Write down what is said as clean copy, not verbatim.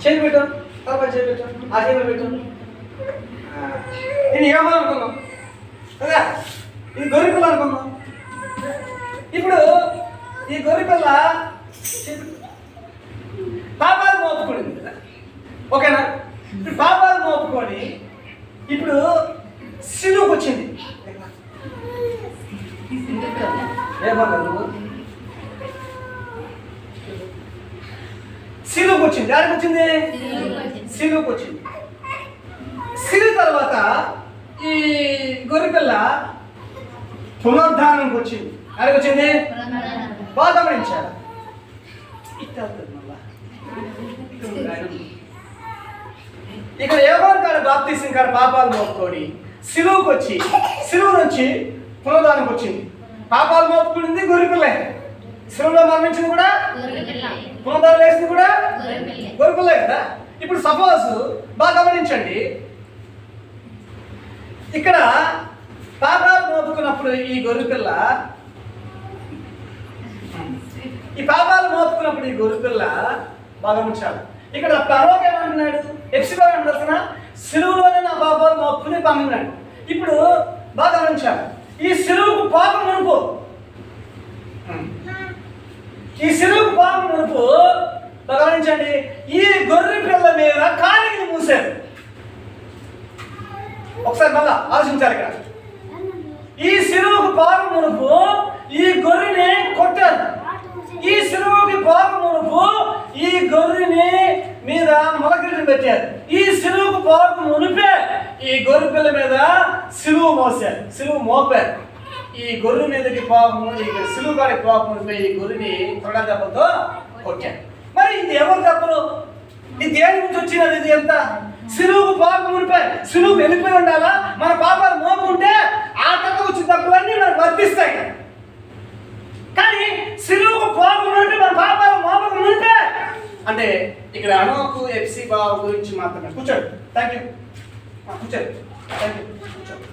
చేయి పెట్టు, తర్వాత చేయి పెట్టు, ఆ చేయి పెట్టు. నేను ఏమనుకున్నాం కదా, ఇది గొర్రె పిల్ల అనుకున్నాం. ఇప్పుడు ఈ గొర్రె పిల్ల పాపాలు మోపుకుంది కదా, ఓకేనా? ఇప్పుడు పాపాలు మోపుకొని ఇప్పుడు సిలువుకు వచ్చింది. ఏమన్నా నువ్వు సిలువుకు వచ్చింది. దానికి వచ్చింది సిలువుకు వచ్చింది. సిలువు తర్వాత ఈ గొర్రెపిల్ల పునరుద్ధానానికి వచ్చింది. దానికి వచ్చింది బాగా గమనించారు. ఇక్కడ యోహాను కాడ బాప్తిసం కాడ పాపాలు మోపుకొని సిలువుకు వచ్చి సిలువు నుంచి పునరుద్ధానానికి వచ్చింది. పాపాలు మోపుకుంది గొర్రెపిల్ల, సిలువులో మరణించింది కూడా, పునరుద్ధానం వేసింది కూడా గొర్రెపిల్లే కదా. ఇప్పుడు సపోజ్ బాగా గమనించండి, ఇక్కడ పాపాలు మోపుకున్నప్పుడు ఈ గొర్రెపిల్ల బాగా ఉంచాలి. ఇక్కడ పరలోకి ఏమంటున్నాడు, ఎప్సిలో ఏమంటున్నా, సిలువులోనే నా పాపాలు మోపుకుని పంపినాడు. ఇప్పుడు బాగా గమనించాలి, ఈ సిలువుకు పాపం మునుపు గమనించండి, ఈ గొర్రె పిల్ల మీద కాలిని మూసారు. ఒకసారి మళ్ళా ఆలోచించాలి. ఇక్కడ ఈ సిలువుకు పాపం మునుపు ఈ గొర్రెని కొట్టారు. ఈ సిలువుకి పాపం మునుపు ఈ గొర్రెని మీద మొలకిరీటం పెట్టారు. ఈ సిలువుకు పాపం మునిపే ఈ గొర్రె పిల్ల మీద సిలువు మోసారు, సిలువు మోపారు. ఈ గొర్రె మీదకి పాపము, ఈ సిలువు కాడికి పాపం మునిపే ఈ గొర్రెని కొరడా దెబ్బతో కొట్టారు. మరి ఇది ఎవరు తప్పులు? ఇది దేని నుంచి వచ్చినది? ఇది ఎంత సిలువుకు పాపం మునిపాయి, సిలువు వెళ్ళిపోయి ఉండాలా? మన పాపాలు మోపుంటే ఆ తర్వాత వచ్చిన తప్పులన్నీ మనకు వర్తిస్తాయి. కానీ సిలువుకు పాపం ఉంటే మన పాపాలు మోపకు మునిపే అంటే ఇక్కడ అనోకు ఎఫ్సి బాబు గురించి మాత్రమే. కూర్చోండి. Thank you. కూర్చోండి. Thank you. కూర్చోండి.